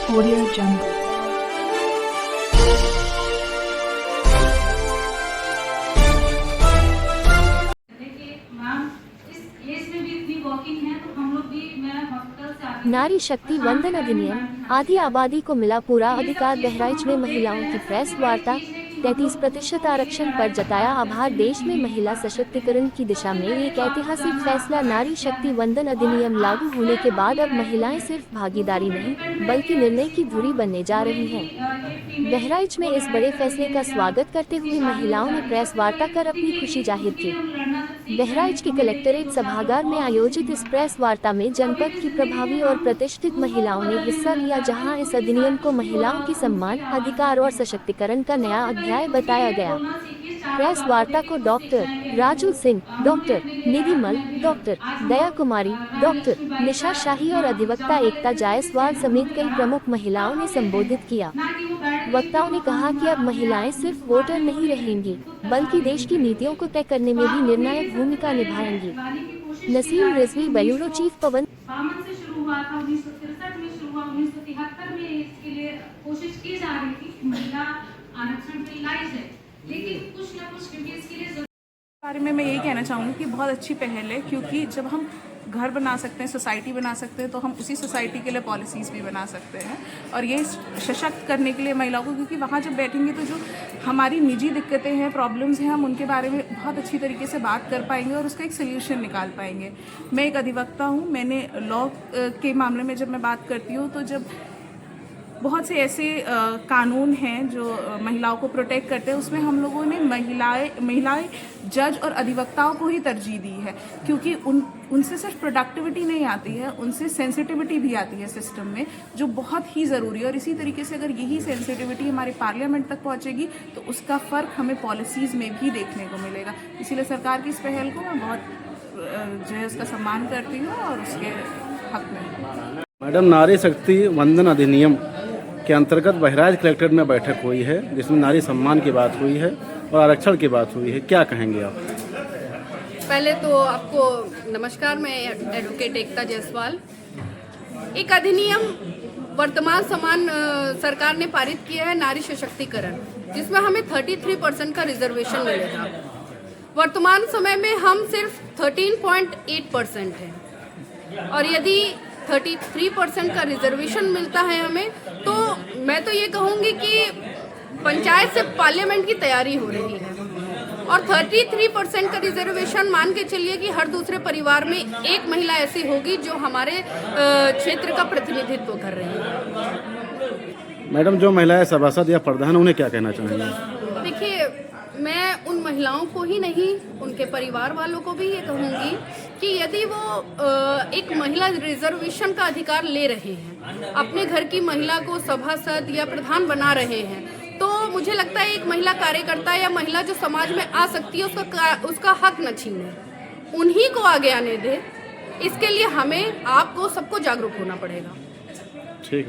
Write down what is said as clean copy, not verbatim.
Audio Jungle. नारी शक्ति वंदन अधिनियम आधी आबादी को मिला पूरा अधिकार। बहराइच में महिलाओं की प्रेस वार्ता। 33% आरक्षण पर जताया आभार। देश में महिला सशक्तिकरण की दिशा में एक ऐतिहासिक फैसला। नारी शक्ति वंदन अधिनियम लागू होने के बाद अब महिलाएं सिर्फ भागीदारी नहीं बल्कि निर्णय की धुरी बनने जा रही हैं। बहराइच में इस बड़े फैसले का स्वागत करते हुए महिलाओं ने प्रेस वार्ता कर अपनी खुशी जाहिर की। बहराइच के कलेक्ट्रेट सभागार में आयोजित इस प्रेस वार्ता में जनपद की प्रभावी और प्रतिष्ठित महिलाओं ने हिस्सा लिया, जहां इस अधिनियम को महिलाओं की सम्मान, अधिकार और सशक्तिकरण का नया अध्याय बताया गया। प्रेस वार्ता को डॉक्टर राजू सिंह, डॉक्टर निधि मल, डॉक्टर दया कुमारी, डॉक्टर निशा शाही और अधिवक्ता एकता जायसवाल समेत कई प्रमुख महिलाओं ने संबोधित किया। वक्ताओं ने कहा कि अब महिलाएं सिर्फ वोटर नहीं रहेंगी बल्कि देश की नीतियों को तय करने में भी निर्णायक भूमिका निभाएंगी। नसीम रिजवी, ब्यूरो चीफ, पवन। से शुरू हुआ था, 1963 में शुरू हुआ, 1973 में इसके लिए कोशिश की जा रही थी, महिला आरक्षण बिल लाई है, लेकिन कुछ न कुछ क्योंकि इसके लिए बारे में मैं यही कहना चाहूँगी कि बहुत अच्छी पहल है, क्योंकि जब हम घर बना सकते हैं, सोसाइटी बना सकते हैं, तो हम उसी सोसाइटी के लिए पॉलिसीज़ भी बना सकते हैं। और ये सशक्त करने के लिए महिलाओं को, क्योंकि वहाँ जब बैठेंगे तो जो हमारी निजी दिक्कतें हैं, प्रॉब्लम्स हैं, हम उनके बारे में बहुत अच्छी तरीके से बात कर पाएंगे और उसका एक सोल्यूशन निकाल पाएंगे। मैं एक अधिवक्ता हूँ, मैंने लॉ के मामले में जब मैं बात करती हूँ तो जब बहुत से ऐसे कानून हैं जो महिलाओं को प्रोटेक्ट करते हैं, उसमें हम लोगों ने महिलाएं जज और अधिवक्ताओं को ही तरजीह दी है, क्योंकि उनसे सिर्फ प्रोडक्टिविटी नहीं आती है, उनसे सेंसिटिविटी भी आती है सिस्टम में, जो बहुत ही ज़रूरी है। और इसी तरीके से अगर यही सेंसिटिविटी हमारे पार्लियामेंट तक पहुंचेगी तो उसका फ़र्क हमें पॉलिसीज़ में भी देखने को मिलेगा। इसीलिए सरकार की इस पहल को मैं बहुत जो है उसका सम्मान करती हूँ और उसके हक में। मैडम, नारी शक्ति वंदन अधिनियम के अंतर्गत बहराइच कलेक्ट्रेट में बैठक हुई है, जिसमें नारी सम्मान की बात हुई है और आरक्षण की बात हुई है। क्या कहेंगे आप? पहले तो आपको नमस्कार, मैं एडवोकेट एकता जायसवाल। एक अधिनियम वर्तमान सरकार ने पारित किया है, नारी सशक्तिकरण, जिसमें हमें 33% का रिजर्वेशन मिलेगा। वर्तमान समय में हम सिर्फ 13.8% हैं और यदि 33% का रिजर्वेशन मिलता है हमें, तो मैं तो ये कहूँगी कि पंचायत से पार्लियामेंट की तैयारी हो रही है। और 33% का रिजर्वेशन मान के चलिए कि हर दूसरे परिवार में एक महिला ऐसी होगी जो हमारे क्षेत्र का प्रतिनिधित्व कर रही है। मैडम, जो महिलाएं सभासद या प्रधान, उन्हें क्या कहना चाहेंगे? देखिए, मैं उन महिलाओं को ही नहीं, उनके परिवार वालों को भी ये कहूँगी कि यदि वो एक महिला रिजर्वेशन का अधिकार ले रहे हैं, अपने घर की महिला को सभासद या प्रधान बना रहे हैं, तो मुझे लगता है एक महिला कार्यकर्ता या महिला जो समाज में आ सकती है उसका हक न छीने, उन्हीं को आगे आने दे। इसके लिए हमें, आपको, सबको जागरूक होना पड़ेगा। ठीक।